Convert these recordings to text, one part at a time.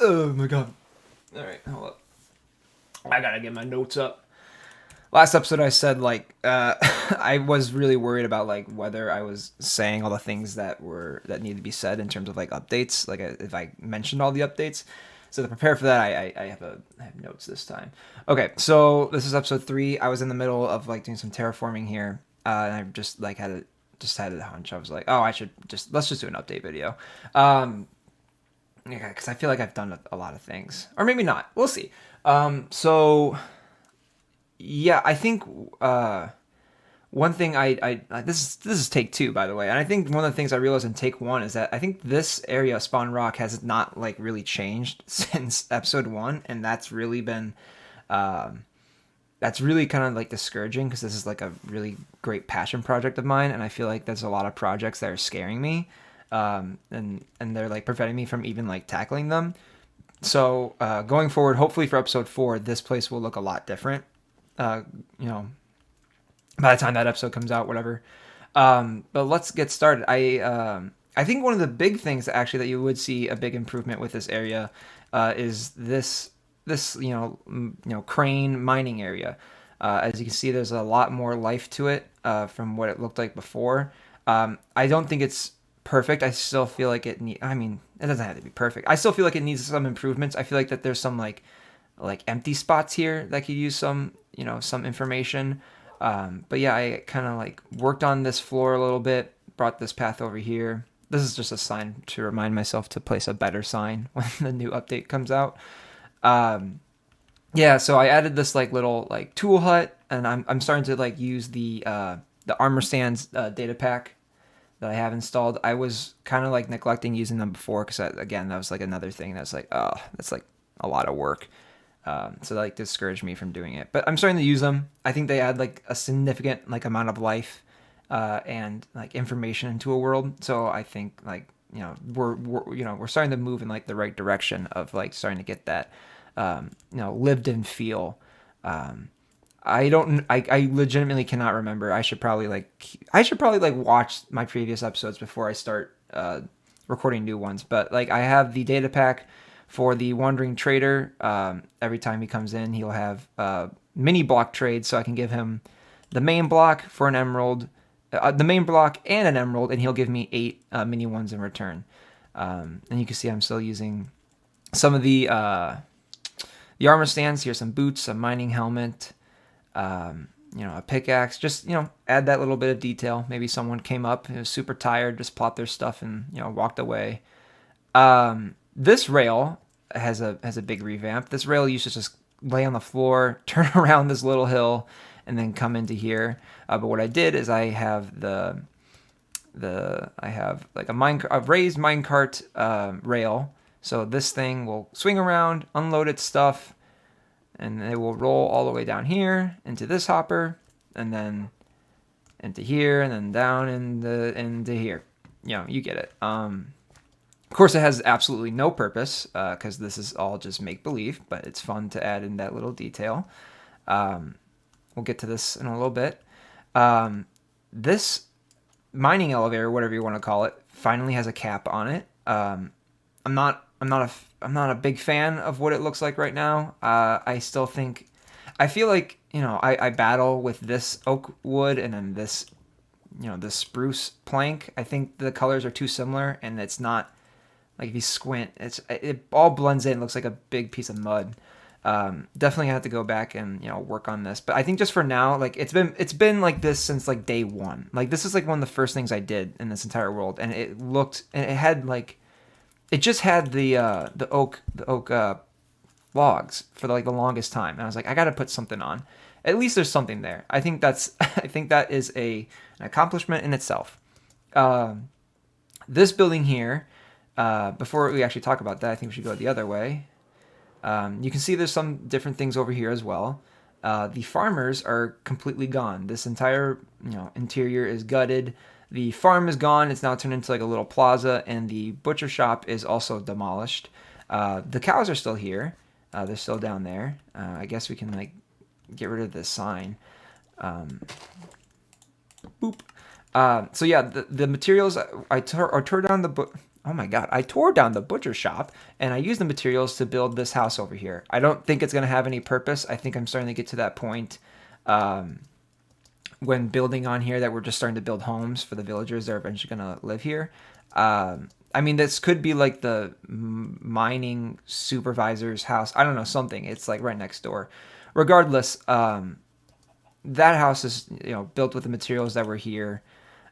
Oh my god. Alright, hold up. I gotta get my notes up. Last episode I said I was really worried about like whether I was saying all the things that needed to be said in terms of like updates, like if I mentioned all the updates. So to prepare for that, I have notes this time. Okay, so this is episode 3. I was in the middle of like doing some terraforming here, and I just like had a hunch. I was like, oh, let's just do an update video. Yeah, because I feel like I've done a lot of things, or maybe not. We'll see. So yeah, I think one thing this is take 2, by the way, and I think one of the things I realized in take 1 is that I think this area of Spawn Rock has not like really changed since episode 1, and that's really kind of like discouraging because this is like a really great passion project of mine, and I feel like there's a lot of projects that are scaring me, and they're like preventing me from even like tackling them. So going forward, hopefully for episode 4, this place will look a lot different. Uh, you know, by the time that episode comes out, whatever. But let's get started. I think one of the big things actually that you would see a big improvement with this area is this crane mining area. As you can see, there's a lot more life to it from what it looked like before. I don't think it's perfect. I still feel like I mean, it doesn't have to be perfect. I still feel like it needs some improvements. I feel like that there's some like empty spots here that could use some information. But yeah, I kind of like worked on this floor a little bit, brought this path over here. This is just a sign to remind myself to place a better sign when the new update comes out. Um, yeah, so I added this like little like tool hut, and I'm starting to like use the armor stands data pack that I have installed. I was kind of like neglecting using them before because again that was like another thing that's like, oh, that's like a lot of work. So that like discouraged me from doing it. But I'm starting to use them. I think they add like a significant like amount of life and like information into a world. So I think like we're starting to move in like the right direction of like starting to get that lived in feel. Um, I legitimately cannot remember. I should probably watch my previous episodes before I start recording new ones. But like I have the data pack for the Wandering Trader. Every time he comes in, he'll have mini block trades, so I can give him the main block for an emerald, the main block and an emerald, and he'll give me 8 mini ones in return. And you can see I'm still using some of the armor stands. Here's some boots, a mining helmet, a pickaxe. Just add that little bit of detail. Maybe someone came up, was super tired, just plopped their stuff and walked away. This rail has a big revamp. This rail used to just lay on the floor, turn around this little hill, and then come into here. But what I did is I have I have like a raised minecart rail. So this thing will swing around, unload its stuff, and it will roll all the way down here into this hopper, and then into here, and then down into here. You get it. Of course, it has absolutely no purpose because this is all just make-believe, but it's fun to add in that little detail. We'll get to this in a little bit. This mining elevator, whatever you want to call it, finally has a cap on it. I'm not a big fan of what it looks like right now. I feel like I battle with this oak wood and then this spruce plank. I think the colors are too similar, and it's not. Like if you squint, it all blends in. It looks like a big piece of mud. Definitely have to go back and work on this. But I think just for now, like it's been like this since like day 1. Like this is like one of the first things I did in this entire world, and it had like it just had the oak logs for like the longest time, and I was like, I got to put something on. At least there's something there. I think that is an accomplishment in itself. This building here. Before we actually talk about that, I think we should go the other way. You can see there's some different things over here as well. The farmers are completely gone. This entire interior is gutted. The farm is gone. It's now turned into like a little plaza, and the butcher shop is also demolished. The cows are still here. They're still down there. I guess we can like get rid of this sign. Boop. So yeah, the materials I tore down Oh my god, I tore down the butcher shop and I used the materials to build this house over here. I don't think it's going to have any purpose. I think I'm starting to get to that point when building on here that we're just starting to build homes for the villagers that are eventually going to live here. I mean, this could be like the mining supervisor's house. I don't know, something. It's like right next door. Regardless, that house is built with the materials that were here.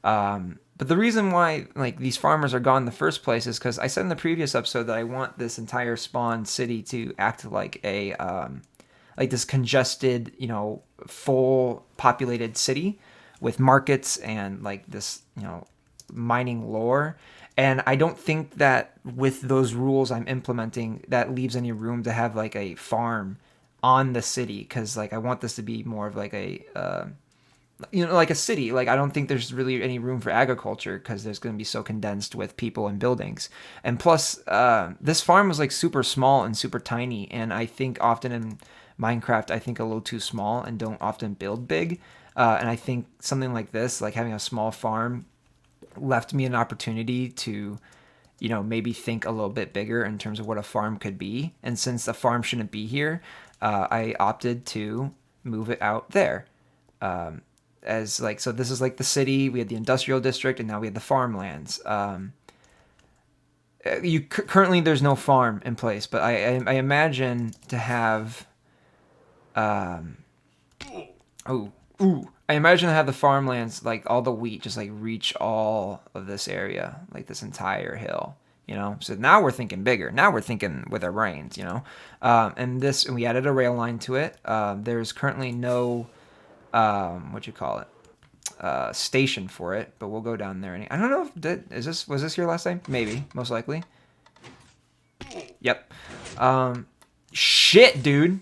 But the reason why like these farmers are gone in the first place is because I said in the previous episode that I want this entire spawn city to act like a like this congested, full populated city with markets and like this, mining lore. And I don't think that with those rules I'm implementing, that leaves any room to have like a farm on the city. Because like I want this to be more of like a like a city. Like I don't think there's really any room for agriculture because there's going to be so condensed with people and buildings. And plus, this farm was like super small and super tiny. And I think often in Minecraft, I think a little too small and don't often build big. And I think something like this, like having a small farm, left me an opportunity to, maybe think a little bit bigger in terms of what a farm could be. And since the farm shouldn't be here, I opted to move it out there. As like, so this is like the city, we had the industrial district, and now we have the farmlands. Currently there's no farm in place, but I imagine to have I imagine to have the farmlands, like all the wheat, just like reach all of this area, like this entire hill. So now we're thinking bigger. Now we're thinking with our brains. And we added a rail line to it. There's currently no what you call it, station for it, but we'll go down there. I don't know if was this here last time? Maybe, most likely. Yep. Shit, dude.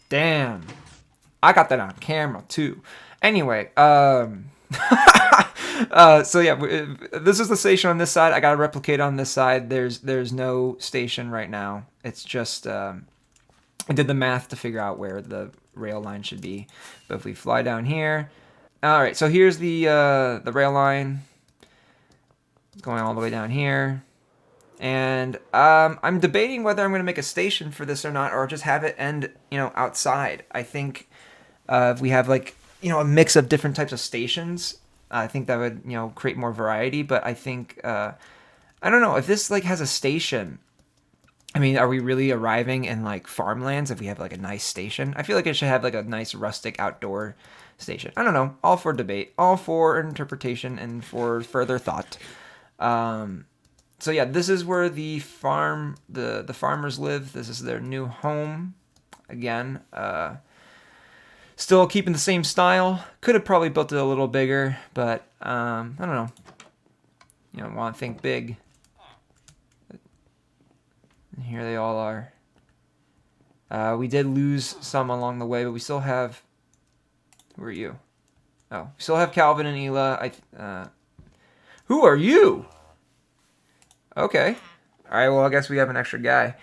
Damn. I got that on camera too. Anyway, so yeah, this is the station on this side. I got to replicate on this side. There's no station right now. It's just I did the math to figure out where the rail line should be. But if we fly down here, all right. So here's the rail line going all the way down here. And I'm debating whether I'm going to make a station for this or not, or just have it end, outside. I think if we have like, a mix of different types of stations, I think that would, create more variety. But I think, I don't know, if this like has a station, I mean, are we really arriving in like farmlands if we have like a nice station? I feel like it should have like a nice rustic outdoor station. I don't know. All for debate, all for interpretation, and for further thought. So yeah, this is where the farmers live. This is their new home. Again, still keeping the same style. Could have probably built it a little bigger, but I don't know. Want to think big. And here they all are. We did lose some along the way, but we still have. Who are you? Oh, we still have Calvin and Ela. Who are you? Okay. All right. Well, I guess we have an extra guy.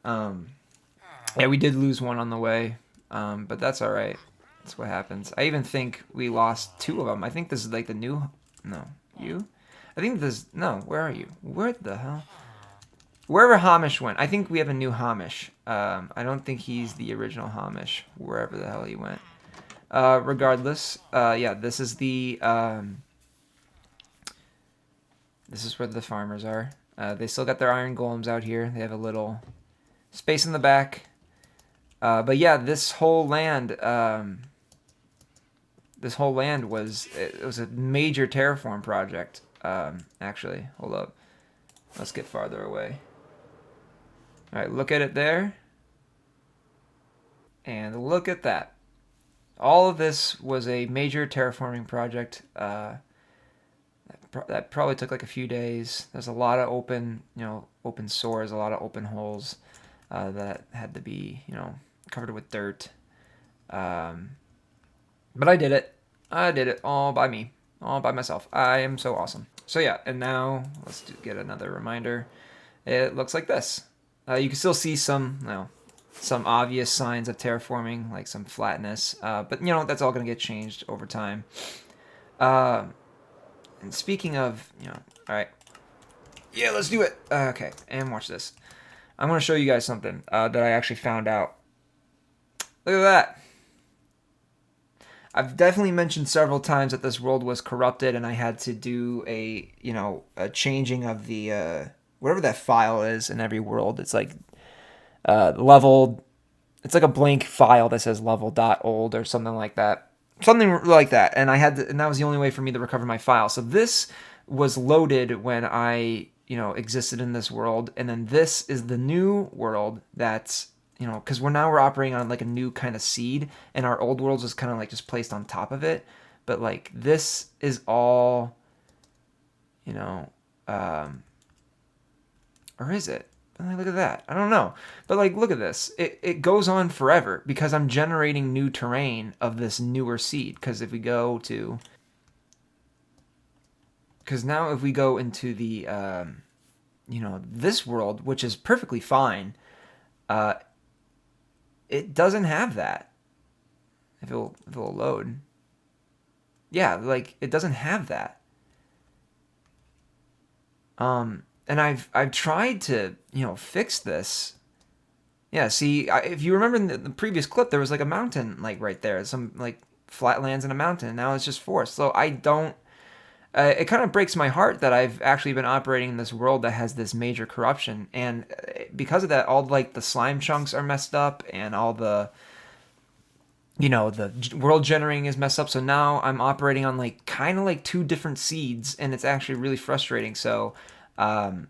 Yeah, we did lose one on the way, but that's all right. That's what happens. I even think we lost two of them. I think this is like the new. No, you. I think this. No, where are you? Where the hell? Wherever Hamish went, I think we have a new Hamish. I don't think he's the original Hamish. Wherever the hell he went. Regardless, yeah, this is the. This is where the farmers are. They still got their iron golems out here. They have a little space in the back. But yeah, this whole land was a major terraform project. Actually, hold up. Let's get farther away. All right, look at it there. And look at that. All of this was a major terraforming project. That probably took like a few days. There's a lot of open sores, a lot of open holes that had to be, covered with dirt. But I did it. I did it all by me, all by myself. I am so awesome. So yeah, and now let's get another reminder. It looks like this. You can still see some, some obvious signs of terraforming, like some flatness. But that's all going to get changed over time. Uh, and speaking of, all right, yeah, let's do it. Okay, and watch this. I'm going to show you guys something that I actually found out. Look at that. I've definitely mentioned several times that this world was corrupted, and I had to do a changing of the whatever that file is in every world. It's like leveled. It's like a blank file that says level.old or something like that. Something like that. And and that was the only way for me to recover my file. So this was loaded when I, existed in this world. And then this is the new world that's, because we're operating on like a new kind of seed, and our old worlds is kind of like just placed on top of it. But like this is all, you know, um, or is it? Like, look at that. I don't know. But like, look at this. It goes on forever because I'm generating new terrain of this newer seed. Because if we go to, because now if we go into the, this world, which is perfectly fine, uh, it doesn't have that. If it'll load, yeah, like it doesn't have that. And I've tried to fix this. Yeah, see, if you remember in the previous clip, there was like a mountain like right there, some like flatlands and a mountain, and now it's just forest. So I don't. It kind of breaks my heart that I've actually been operating in this world that has this major corruption, and because of that, all like the slime chunks are messed up, and all the the world generating is messed up. So now I'm operating on like kind of like two different seeds, and it's actually really frustrating. So um,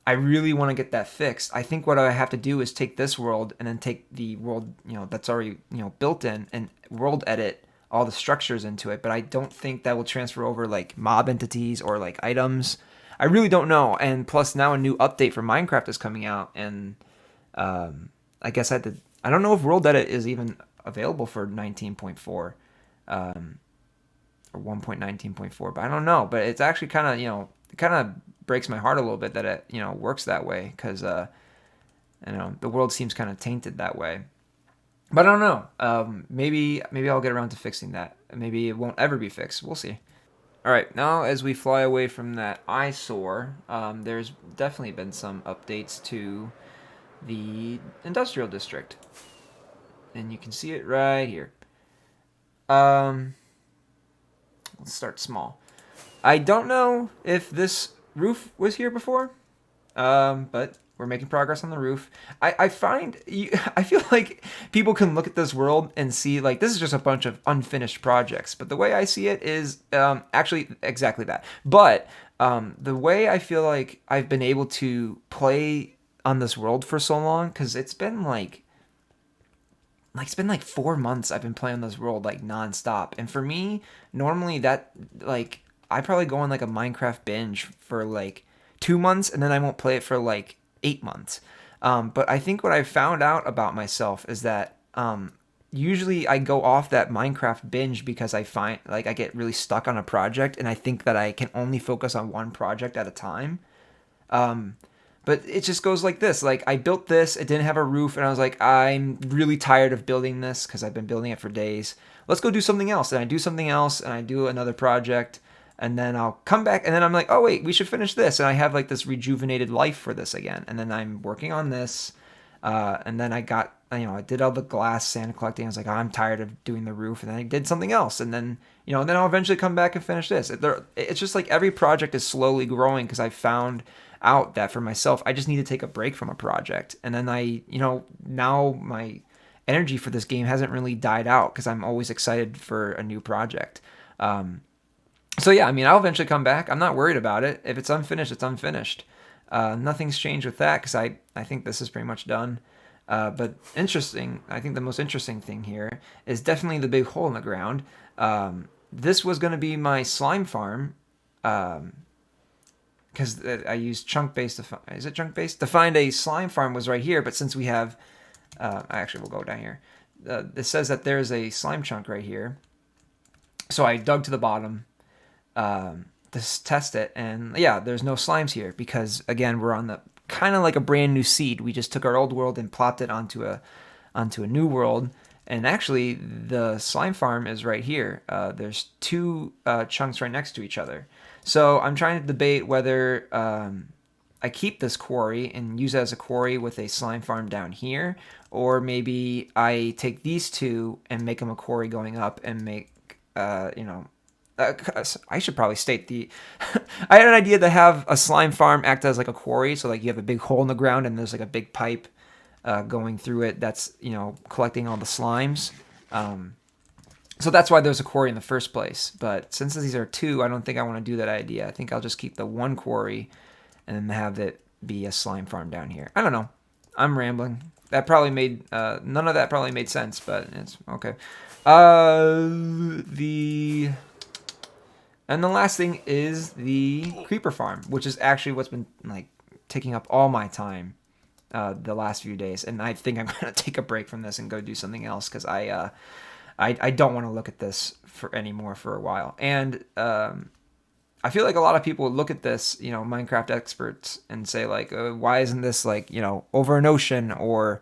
I really want to get that fixed. I think what I have to do is take this world and then take the world that's already built in, and world edit all the structures into it. But I don't think that will transfer over like mob entities or like items. I really don't know. And plus now a new update for Minecraft is coming out, and I guess I had to. I don't know if world edit is even available for 19.4 or 1.19.4, but I don't know. But it's actually kind of it kind of breaks my heart a little bit that it works that way, because the world seems kind of tainted that way. But I don't know. Maybe I'll get around to fixing that. Maybe it won't ever be fixed. We'll see. All right, now as we fly away from that eyesore, there's definitely been some updates to the industrial district, and you can see it right here. Um, let's start small. I don't know if this roof was here before, but we're making progress on the roof. I find I feel like people can look at this world and see like this is just a bunch of unfinished projects, but the way I see it is actually exactly that. But the way I feel like I've been able to play on this world for so long, because it's been it's been like 4 months I've been playing this world like nonstop. And for me, normally that like I probably go on like a Minecraft binge for like 2 months, and then I won't play it for like 8 months. But I think what I found out about myself is that usually I go off that Minecraft binge because I find like I get really stuck on a project, and I think that I can only focus on one project at a time. Um, but it just goes like this. Like I built this, it didn't have a roof, and I was like, I'm really tired of building this because I've been building it for days. Let's go do something else. And I do something else, and I do another project, and then I'll come back, and then I'm like, oh wait, we should finish this, and I have like this rejuvenated life for this again. And then I'm working on this, and then I did all the glass sand collecting. I was like, oh, I'm tired of doing the roof, and then I did something else, and then and then I'll eventually come back and finish this. It's just like every project is slowly growing because I found out that for myself, I just need to take a break from a project, and then now my energy for this game hasn't really died out because I'm always excited for a new project. So yeah, I mean, I'll eventually come back. I'm not worried about it. If it's unfinished, it's unfinished. Nothing's changed with that because I think this is pretty much done. But interesting, I think the most interesting thing here is definitely the big hole in the ground. This was going to be my slime farm, because I used chunk base to find. Is it chunk base to find a slime farm was right here? But since we have, I actually will go down here. It says that there's a slime chunk right here, so I dug to the bottom to test it, and yeah, there's no slimes here because again we're on the kind of like a brand new seed. We just took our old world and plopped it onto a new world. And actually, the slime farm is right here. There's two chunks right next to each other. So I'm trying to debate whether I keep this quarry and use it as a quarry with a slime farm down here, or maybe I take these two and make them a quarry going up and make, I should probably state the. I had an idea to have a slime farm act as like a quarry, so like you have a big hole in the ground and there's like a big pipe going through it that's collecting all the slimes. So that's why there's a quarry in the first place. But since these are two, I don't think I want to do that idea. I think I'll just keep the one quarry and then have it be a slime farm down here. I don't know. I'm rambling. That probably made none of that probably made sense, but it's okay. The And the last thing is the creeper farm, which is actually what's been like taking up all my time the last few days. And I think I'm gonna take a break from this and go do something else because I don't want to look at this for anymore for a while. And I feel like a lot of people look at this, Minecraft experts, and say like, why isn't this like over an ocean or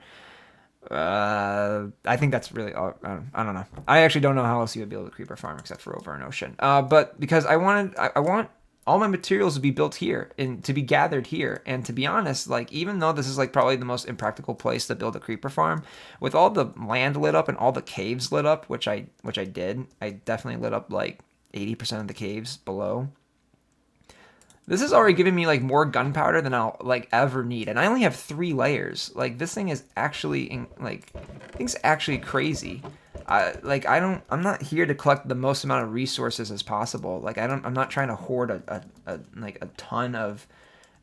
I think that's really I don't know. I actually don't know how else you would build a creeper farm except for over an ocean. But because I want all my materials to be built here and to be gathered here. And to be honest, like even though this is like probably the most impractical place to build a creeper farm, with all the land lit up and all the caves lit up, which I did, I definitely lit up like 80% of the caves below. This is already giving me like more gunpowder than I'll like ever need, and I only have 3 layers. Like this thing is actually thing's actually crazy. I'm not here to collect the most amount of resources as possible. Like I'm not trying to hoard a ton of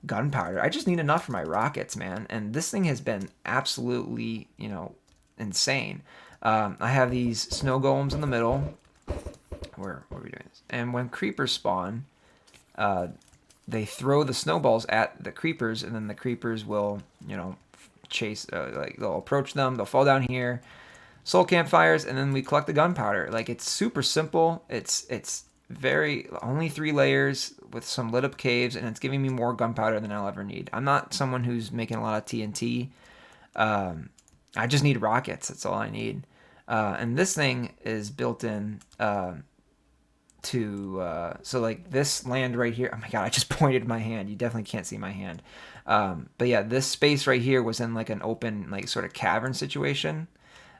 gunpowder. I just need enough for my rockets, man. And this thing has been absolutely insane. I have these snow golems in the middle. Where are we doing this? And when creepers spawn, they throw the snowballs at the creepers, and then the creepers will, chase, they'll approach them, they'll fall down here, soul campfires, and then we collect the gunpowder. Like, it's super simple. It's very, only 3 layers with some lit up caves, and it's giving me more gunpowder than I'll ever need. I'm not someone who's making a lot of TNT. I just need rockets. That's all I need. And this thing is built in, so like this land right here, oh my god, I just pointed my hand, you definitely can't see my hand, but yeah, this space right here was in like an open like sort of cavern situation,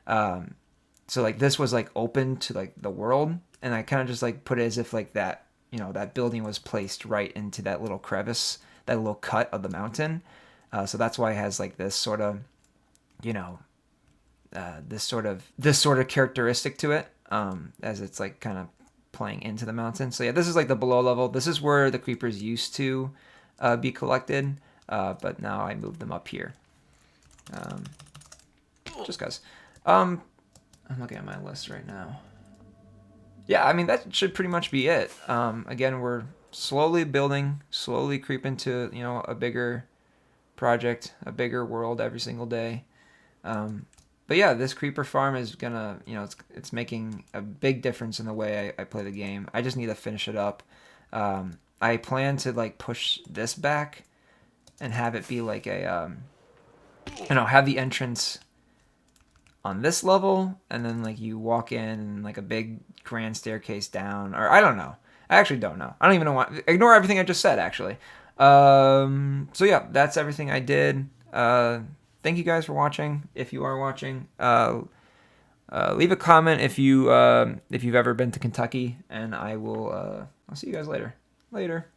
so like this was like open to like the world, and I kind of just like put it as if like that that building was placed right into that little crevice, that little cut of the mountain, so that's why it has like this sort of this sort of characteristic to it, as it's like kind of playing into the mountain. So yeah, this is like the below level. This is where the creepers used to be collected, but now I moved them up here. Just cause. I'm looking at my list right now. Yeah, I mean that should pretty much be it. Again, we're slowly building, slowly creeping to a bigger project, a bigger world every single day. But yeah, this creeper farm is gonna, it's making a big difference in the way I play the game. I just need to finish it up. I plan to like push this back and have it be like a, have the entrance on this level, and then like you walk in and like a big grand staircase down, or I don't know. I actually don't know. I don't even know why. Ignore everything I just said, actually. So yeah, that's everything I did. Thank you guys for watching. If you are watching, leave a comment if you've ever been to Kentucky, and I'll see you guys later. Later.